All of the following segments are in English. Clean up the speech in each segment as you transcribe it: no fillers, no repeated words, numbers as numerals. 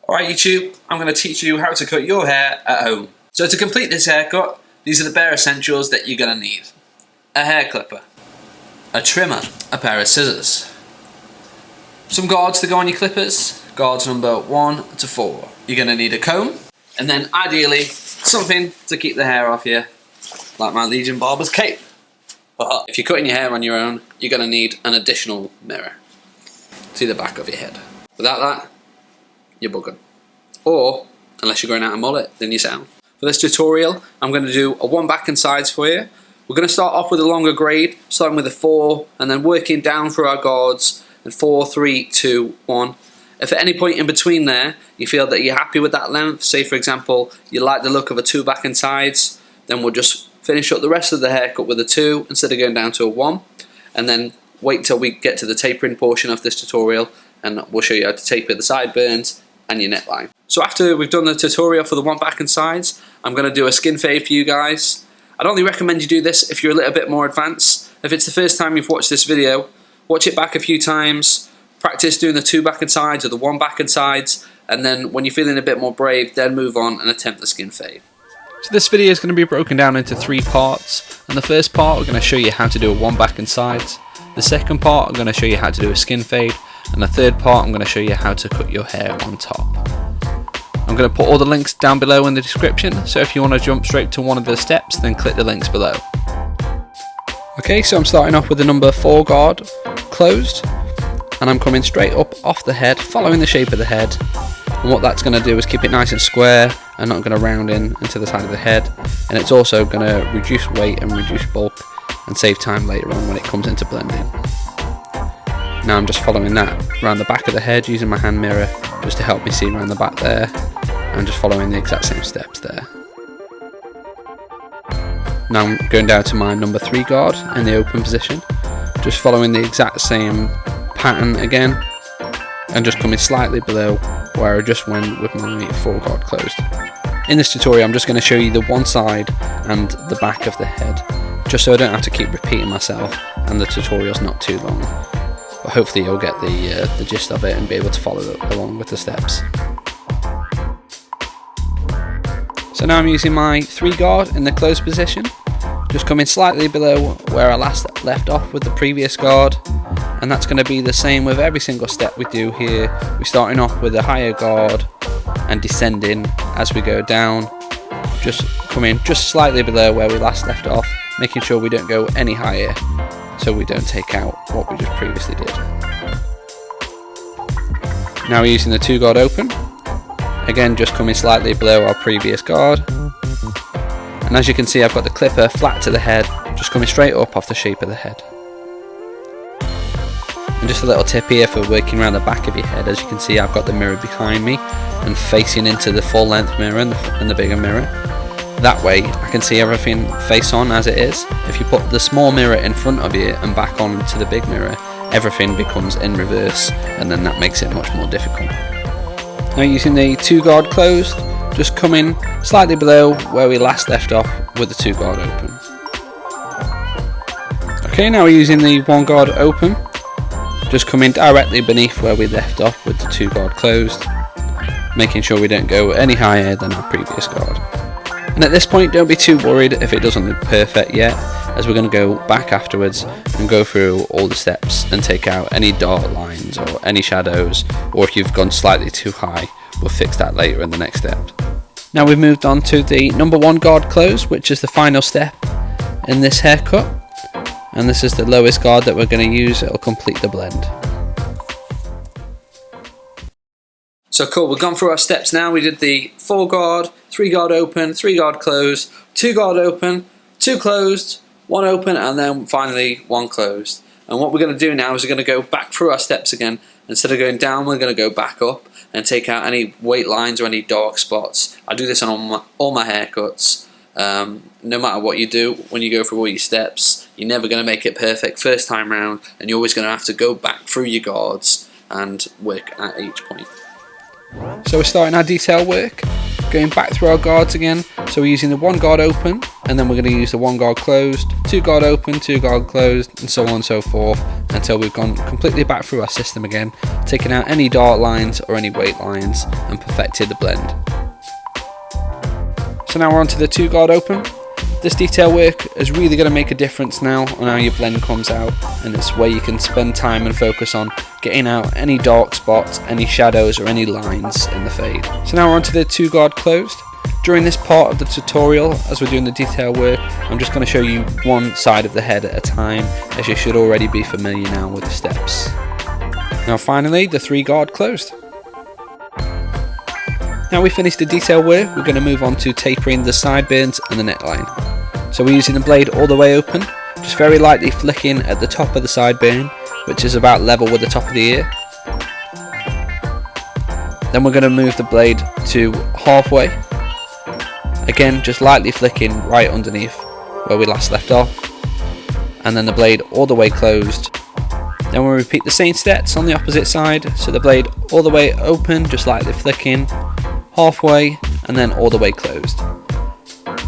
Alright YouTube, I'm going to teach you how to cut your hair at home. So to complete this haircut, these are the bare essentials that you're going to need. A hair clipper, a trimmer, a pair of scissors, some guards to go on your clippers, guards number 1 to 4. You're going to need a comb, and then ideally something to keep the hair off you, like my Legion Barber's cape. But if you're cutting your hair on your own, you're going to need an additional mirror to the back of your head. Without that, you're buggered. Or, unless you're growing out a mullet, then you're sound. For this tutorial, I'm going to do a 1 back and sides for you. We're going to start off with a longer grade, starting with a 4, and then working down through our guards, and 4, 3, 2, 1. If at any point in between there, you feel that you're happy with that length, say for example, you like the look of a 2 back and sides, then we'll just finish up the rest of the haircut with a 2 instead of going down to a 1, and then wait till we get to the tapering portion of this tutorial, and we'll show you how to taper the sideburns and your neckline. So after we've done the tutorial for the 1 back and sides, I'm going to do a skin fade for you guys. I'd only recommend you do this if you're a little bit more advanced. If it's the first time you've watched this video, watch it back a few times, practice doing the 2 back and sides or the 1 back and sides, and then when you're feeling a bit more brave, then move on and attempt the skin fade. So this video is going to be broken down into 3 parts, and the first part we're going to show you how to do a 1 back and sides. The second part I'm going to show you how to do a skin fade, and the third part I'm going to show you how to cut your hair on top. I'm going to put all the links down below in the description, so if you want to jump straight to one of the steps, then click the links below. Okay, so I'm starting off with the number 4 guard closed, and I'm coming straight up off the head, following the shape of the head. And what that's going to do is keep it nice and square and not going to round in into the side of the head, and it's also going to reduce weight and reduce bulk and save time later on when it comes into blending. Now I'm just following that around the back of the head using my hand mirror just to help me see around the back there, and just following the exact same steps there. Now I'm going down to my number 3 guard in the open position, just following the exact same pattern again, and just coming slightly below where I just went with my 4 guard closed. In this tutorial I'm just going to show you the one side and the back of the head, just so I don't have to keep repeating myself and the tutorial's not too long. But hopefully you'll get the gist of it and be able to follow along with the steps. So now I'm using my 3 guard in the closed position, just coming slightly below where I last left off with the previous guard, and that's going to be the same with every single step we do here. We're starting off with a higher guard and descending as we go down, just coming just slightly below where we last left off, making sure we don't go any higher so we don't take out what we just previously did. Now we're using the 2 guard open, again just coming slightly below our previous guard, and as you can see I've got the clipper flat to the head, just coming straight up off the shape of the head. And just a little tip here for working around the back of your head, as you can see I've got the mirror behind me and facing into the full length mirror and the bigger mirror. That way I can see everything face on as it is. If you put the small mirror in front of you and back on to the big mirror, everything becomes in reverse, and then that makes it much more difficult. Now using the 2 guard closed, just coming slightly below where we last left off with the 2 guard open. Okay, now we're using the 1 guard open, just coming directly beneath where we left off with the 2 guard closed, making sure we don't go any higher than our previous guard. And at this point don't be too worried if it doesn't look perfect yet, as we're going to go back afterwards and go through all the steps and take out any dark lines or any shadows, or if you've gone slightly too high, we'll fix that later in the next step. Now we've moved on to the number 1 guard close, which is the final step in this haircut, and this is the lowest guard that we're going to use. It'll complete the blend. So cool, we've gone through our steps now. We did the 4 guard, 3 guard open, 3 guard closed, 2 guard open, 2 closed, 1 open, and then finally 1 closed. And what we're going to do now is we're going to go back through our steps again. Instead of going down, we're going to go back up and take out any weight lines or any dark spots. I do this on all my haircuts. No matter what you do, when you go through all your steps, you're never going to make it perfect first time round, and you're always going to have to go back through your guards and work at each point. So we're starting our detail work, going back through our guards again. So we're using the 1 guard open, and then we're going to use the one guard closed, two guard open, two guard closed, and so on and so forth until we've gone completely back through our system again, taking out any dart lines or any weight lines and perfected the blend. So now we're on to the two guard open. This detail work is really going to make a difference now on how your blend comes out, and it's where you can spend time and focus on getting out any dark spots, any shadows or any lines in the fade. So now we're on to the two guard closed. During this part of the tutorial, as we're doing the detail work, I'm just going to show you one side of the head at a time, as you should already be familiar now with the steps. Now finally, the three guard closed. Now we finished the detail work, we're going to move on to tapering the sideburns and the neckline. So we're using the blade all the way open, just very lightly flicking at the top of the sideburn, which is about level with the top of the ear. Then we're going to move the blade to halfway. Again, just lightly flicking right underneath where we last left off. And then the blade all the way closed. Then we'll repeat the same steps on the opposite side, so the blade all the way open, just lightly flicking, halfway, and then all the way closed.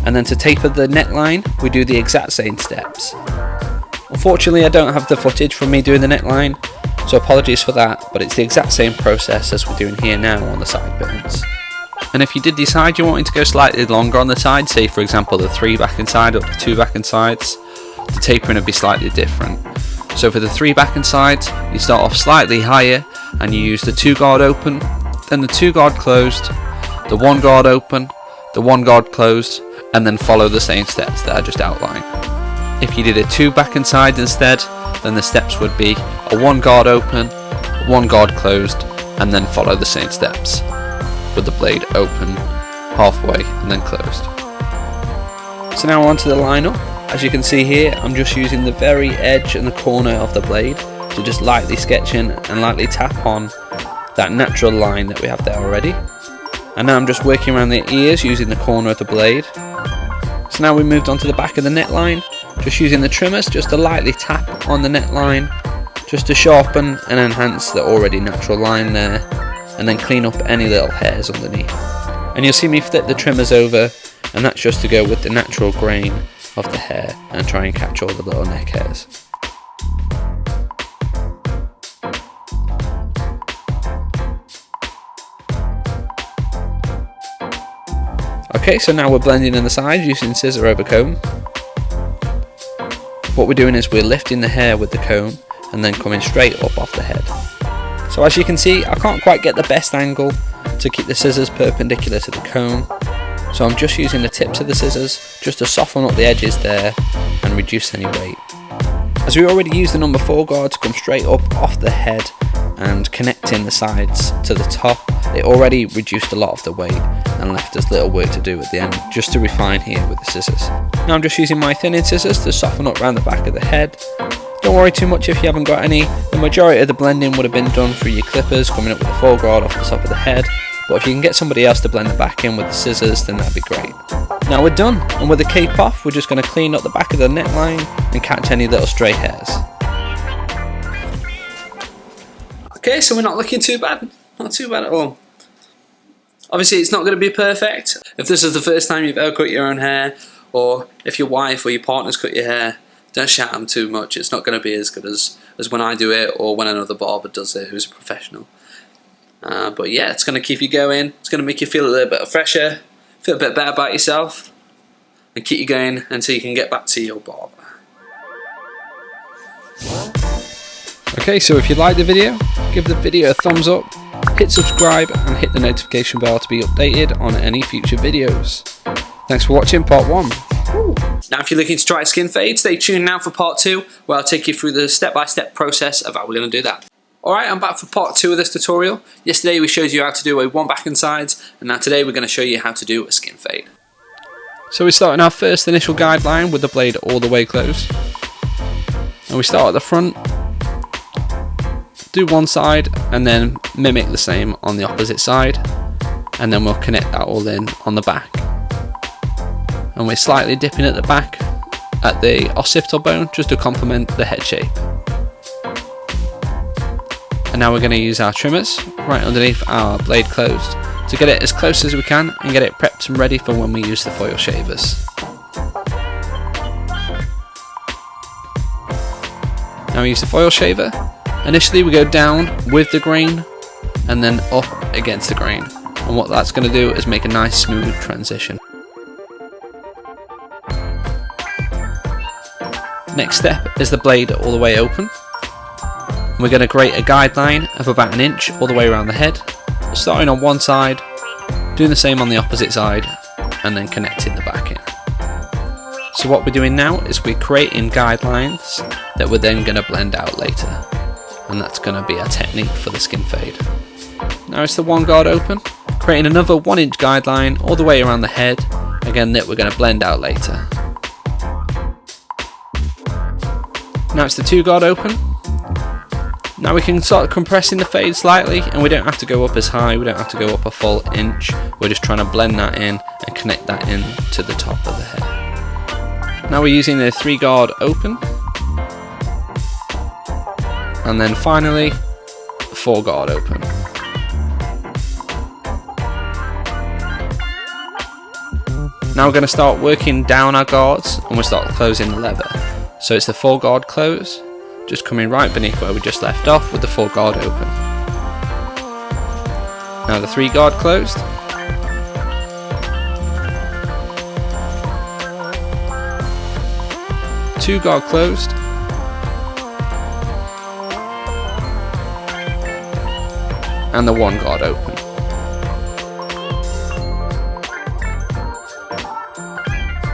And then to taper the neckline, we do the exact same steps. Unfortunately, I don't have the footage from me doing the neckline, so apologies for that, but it's the exact same process as we're doing here now on the sideburns. And if you did decide you wanted to go slightly longer on the side, say for example the 3 back and side or the 2 back and sides, the tapering would be slightly different. So for the 3 back and sides, you start off slightly higher and you use the 2 guard open, then the 2 guard closed, the 1 guard open, the 1 guard closed, and then follow the same steps that I just outlined. If you did a 2 back and sides instead, then the steps would be a 1 guard open, 1 guard closed, and then follow the same steps with the blade open, halfway, and then closed. So now on to the lineup. As you can see here, I'm just using the very edge and the corner of the blade to just lightly sketch in and lightly tap on that natural line that we have there already. And now I'm just working around the ears using the corner of the blade. So now we moved on to the back of the neckline, just using the trimmers just to lightly tap on the neckline, just to sharpen and enhance the already natural line there, and then clean up any little hairs underneath. And you'll see me flip the trimmers over, and that's just to go with the natural grain of the hair and try and catch all the little neck hairs. Okay, so now we're blending in the sides using scissor over comb. What we're doing is we're lifting the hair with the comb and then coming straight up off the head. So as you can see, I can't quite get the best angle to keep the scissors perpendicular to the comb, so I'm just using the tips of the scissors just to soften up the edges there and reduce any weight. As we already used the number 4 guard to come straight up off the head and connecting the sides to the top, it already reduced a lot of the weight and left us little work to do at the end, just to refine here with the scissors. Now I'm just using my thinning scissors to soften up around the back of the head. Don't worry too much if you haven't got any. The majority of the blending would have been done through your clippers, coming up with the 4 guard off the top of the head, but if you can get somebody else to blend the back in with the scissors, then that'd be great. Now we're done, and with the cape off, we're just going to clean up the back of the neckline and catch any little stray hairs. Okay, so we're not looking too bad. Not too bad at all. Obviously, it's not going to be perfect. If this is the first time you've ever cut your own hair, or if your wife or your partner's cut your hair, don't shout them too much. It's not going to be as good as when I do it or when another barber does it who's a professional. But yeah, it's going to keep you going. It's going to make you feel a little bit fresher, feel a bit better about yourself, and keep you going until you can get back to your barber. Okay, so if you liked the video, give the video a thumbs up, hit subscribe and hit the notification bell to be updated on any future videos. Thanks for watching part 1. Now if you're looking to try a skin fade, stay tuned now for part 2, where I'll take you through the step-by-step process of how we're going to do that. Alright, I'm back for part 2 of this tutorial. Yesterday we showed you how to do a 1 back and sides, and now today we're going to show you how to do a skin fade. So we start on our first initial guideline with the blade all the way closed. And we start at the front, do one side, and then mimic the same on the opposite side, and then we'll connect that all in on the back. And we're slightly dipping at the back at the occipital bone just to complement the head shape. And now we're going to use our trimmers right underneath our blade closed to get it as close as we can and get it prepped and ready for when we use the foil shavers. Now we use the foil shaver. Initially we go down with the grain and then up against the grain, and what that's going to do is make a nice smooth transition. Next step is the blade all the way open. We're going to create a guideline of about 1 inch all the way around the head, starting on one side, doing the same on the opposite side, and then connecting the back in. So what we're doing now is we're creating guidelines that we're then going to blend out later, and that's going to be our technique for the skin fade. Now it's the one guard open, creating another 1 inch guideline all the way around the head, again that we're going to blend out later. Now it's the two guard open. Now we can start compressing the fade slightly, and we don't have to go up as high, we don't have to go up a full inch, we're just trying to blend that in and connect that in to the top of the hair. Now we're using the 3 guard open, and then finally 4 guard open. Now we're going to start working down our guards, and we'll start closing the leather. So it's the 4 guard close, just coming right beneath where we just left off with the 4 guard open. Now the 3 guard closed. Two guard closed. And the 1 guard open.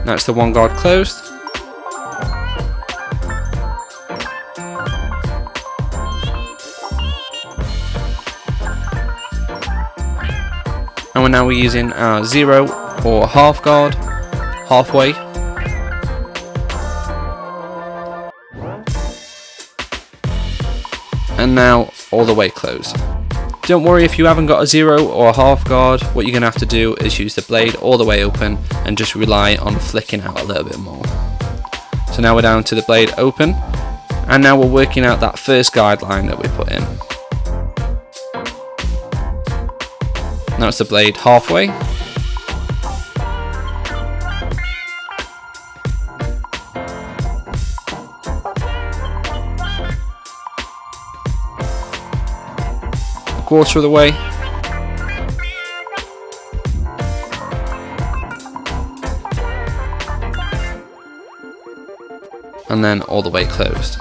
Now it's the 1 guard closed. And now we're using our 0 or half guard, halfway. And now all the way closed. Don't worry if you haven't got a 0 or a half guard, what you're going to have to do is use the blade all the way open and just rely on flicking out a little bit more. So now we're down to the blade open, and now we're working out that first guideline that we put in. Now it's the blade halfway. A quarter of the way. And then all the way closed.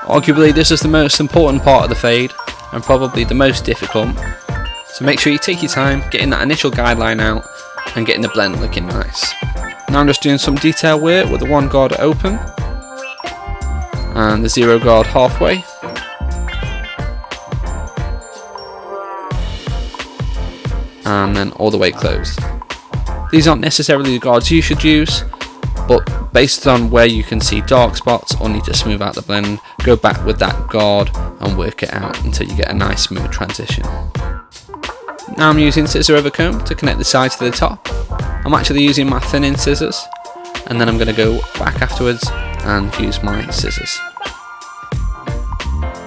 Arguably this is the most important part of the fade, and probably the most difficult. So make sure you take your time getting that initial guideline out and getting the blend looking nice. Now I'm just doing some detail work with the 1 guard open and the 0 guard halfway. And then all the way closed. These aren't necessarily the guards you should use, but based on where you can see dark spots or need to smooth out the blend, go back with that guard and work it out until you get a nice smooth transition. Now I'm using scissor over comb to connect the sides to the top. I'm actually using my thinning scissors, and then I'm going to go back afterwards and use my scissors.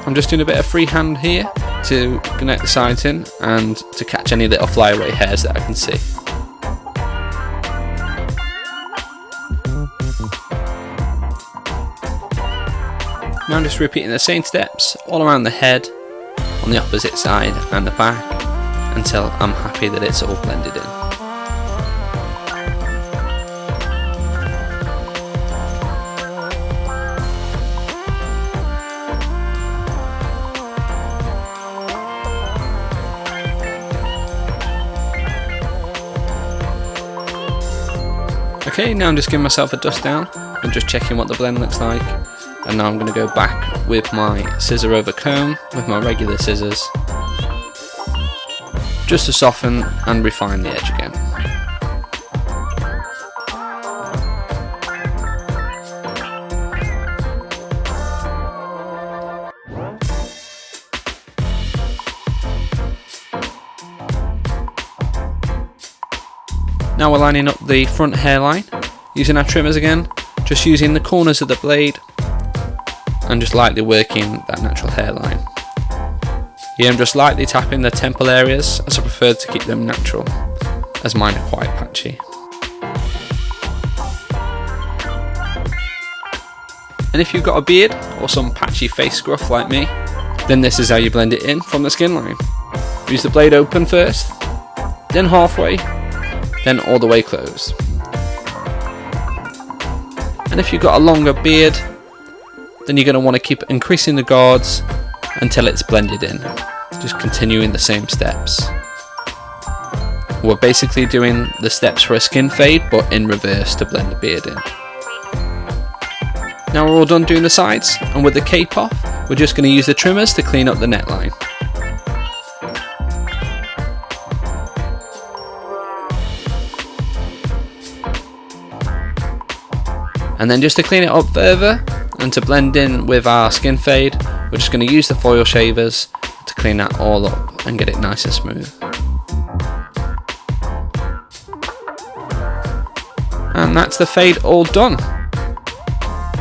I'm just doing a bit of freehand here to connect the sides in and to catch any little flyaway hairs that I can see. Now I'm just repeating the same steps all around the head, on the opposite side and the back, until I'm happy that it's all blended in. Okay, now I'm just giving myself a dust down and just checking what the blend looks like. And now I'm going to go back with my scissor over comb with my regular scissors, just to soften and refine the edge again. Now we're lining up the front hairline using our trimmers again, just using the corners of the blade and just lightly working that natural hairline. Here I'm just lightly tapping the temple areas, as I prefer to keep them natural, as mine are quite patchy. And if you've got a beard or some patchy face scruff like me, then this is how you blend it in from the skin line. Use the blade open first, then halfway, then all the way closed. And if you've got a longer beard, then you're going to want to keep increasing the guards until it's blended in, just continuing the same steps. We're basically doing the steps for a skin fade, but in reverse to blend the beard in. Now we're all done doing the sides, and with the cape off, we're just going to use the trimmers to clean up the neckline. And then just to clean it up further, and to blend in with our skin fade, we're just going to use the foil shavers to clean that all up and get it nice and smooth. And that's the fade all done.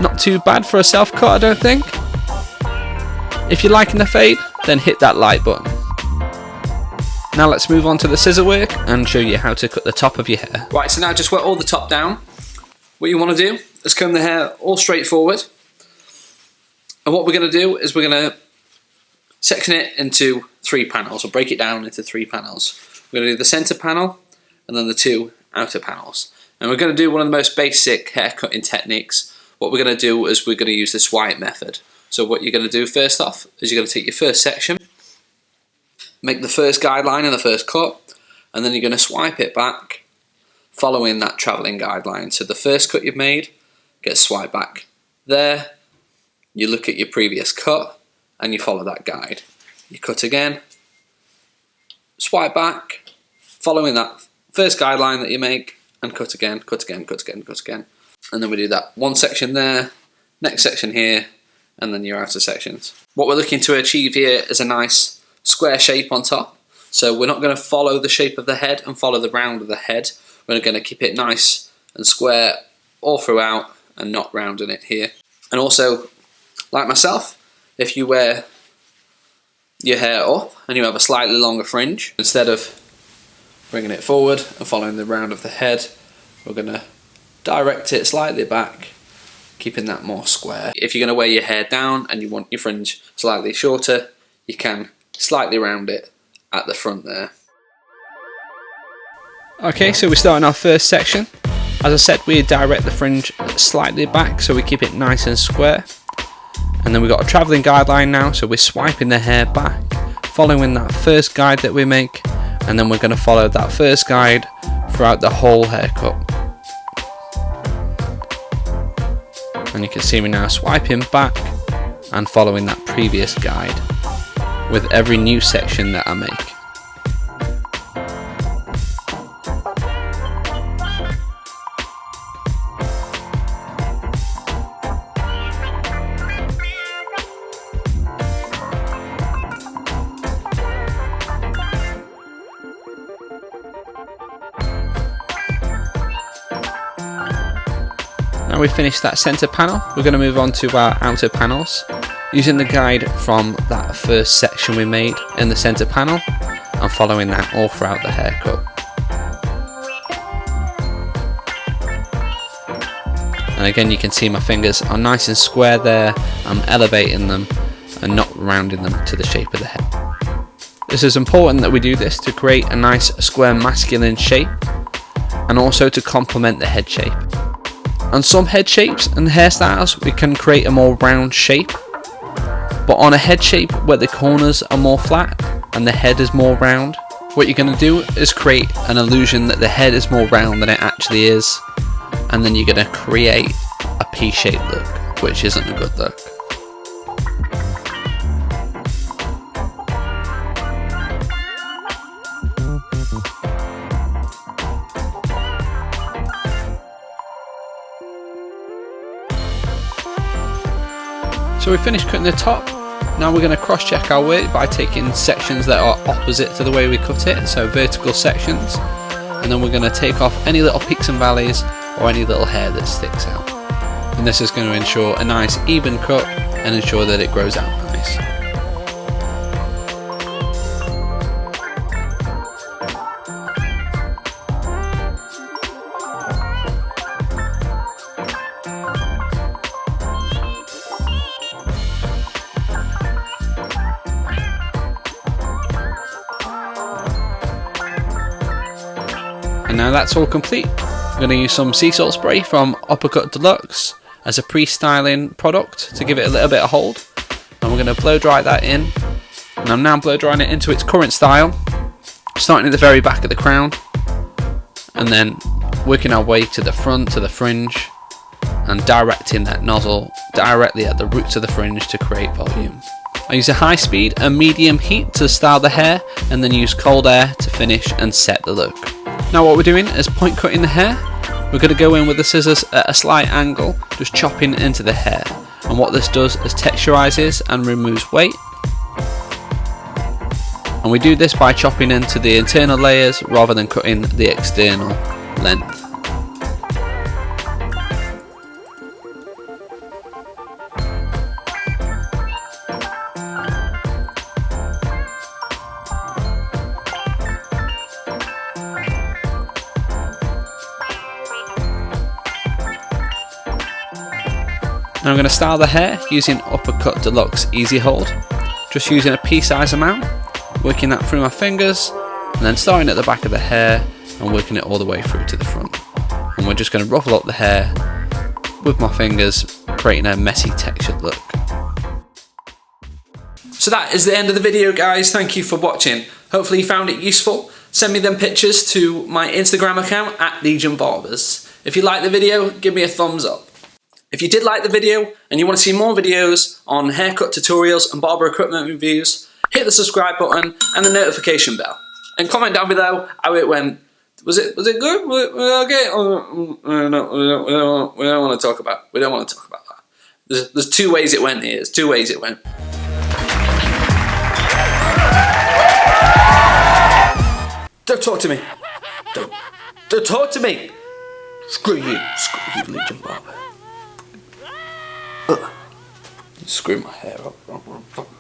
Not too bad for a self cut, I don't think. If you're liking the fade, then hit that like button. Now let's move on to the scissor work and show you how to cut the top of your hair. Right, so now just wet all the top down. What you want to do is comb the hair all straight forward. And what we're going to do is we're going to section it into 3 panels, or break it down into 3 panels. We're going to do the centre panel and then the 2 outer panels. And we're going to do one of the most basic hair cutting techniques. What we're going to do is we're going to use the swipe method. So what you're going to do first off is you're going to take your first section, make the first guideline in the first cut, and then you're going to swipe it back following that travelling guideline. So the first cut you've made gets swiped back there, you look at your previous cut and you follow that guide. You cut again, swipe back, following that first guideline that you make, and cut again, cut again, cut again, cut again. And then we do that one section there, next section here, and then your outer sections. What we're looking to achieve here is a nice square shape on top. So we're not going to follow the shape of the head and follow the round of the head. We're going to keep it nice and square all throughout and not rounding it here. And also, like myself, if you wear your hair up and you have a slightly longer fringe, instead of bringing it forward and following the round of the head, we're going to direct it slightly back, keeping that more square. If you're going to wear your hair down and you want your fringe slightly shorter, you can slightly round it at the front there. Okay, so we're starting our first section. As I said, we direct the fringe slightly back so we keep it nice and square. And then we've got a travelling guideline now, so we're swiping the hair back, following that first guide that we make, and then we're going to follow that first guide throughout the whole haircut. And you can see me now swiping back and following that previous guide with every new section that I make. Now we've finished that centre panel, we're going to move on to our outer panels, using the guide from that first section we made in the centre panel and following that all throughout the haircut. And again, you can see my fingers are nice and square there. I'm elevating them and not rounding them to the shape of the head. This is important that we do this to create a nice square masculine shape and also to complement the head shape. On some head shapes and hairstyles we can create a more round shape, but on a head shape where the corners are more flat and the head is more round, what you're going to do is create an illusion that the head is more round than it actually is, and then you're going to create a P-shaped look, which isn't a good look. So we finished cutting the top. Now we're going to cross check our work by taking sections that are opposite to the way we cut it, so vertical sections, and then we're going to take off any little peaks and valleys or any little hair that sticks out. And this is going to ensure a nice even cut and ensure that it grows out nice. And now that's all complete. I'm going to use some sea salt spray from Uppercut Deluxe as a pre-styling product to give it a little bit of hold. And we're going to blow dry that in. And I'm now blow drying it into its current style, starting at the very back of the crown, and then working our way to the front, to the fringe, and directing that nozzle directly at the roots of the fringe to create volume. I use a high speed and medium heat to style the hair, and then use cold air to finish and set the look. Now what we're doing is point cutting the hair. We're going to go in with the scissors at a slight angle, just chopping into the hair. And what this does is texturizes and removes weight. And we do this by chopping into the internal layers rather than cutting the external length. Now I'm going to style the hair using Uppercut Deluxe Easy Hold, just using a pea size amount, working that through my fingers, and then starting at the back of the hair and working it all the way through to the front. And we're just going to ruffle up the hair with my fingers, creating a messy textured look. So that is the end of the video, guys. Thank you for watching. Hopefully you found it useful. Send me them pictures to my Instagram account at Legion Barbers. If you like the video, give me a thumbs up. If you did like the video and you want to see more videos on haircut tutorials and barber equipment reviews, hit the subscribe button and the notification bell. And comment down below how it went. Was it good? Okay? We don't want to talk about that. There's two ways it went here. There's two ways it went. Don't talk to me. Don't talk to me. Screw you, Legion Barber. Screw my hair up.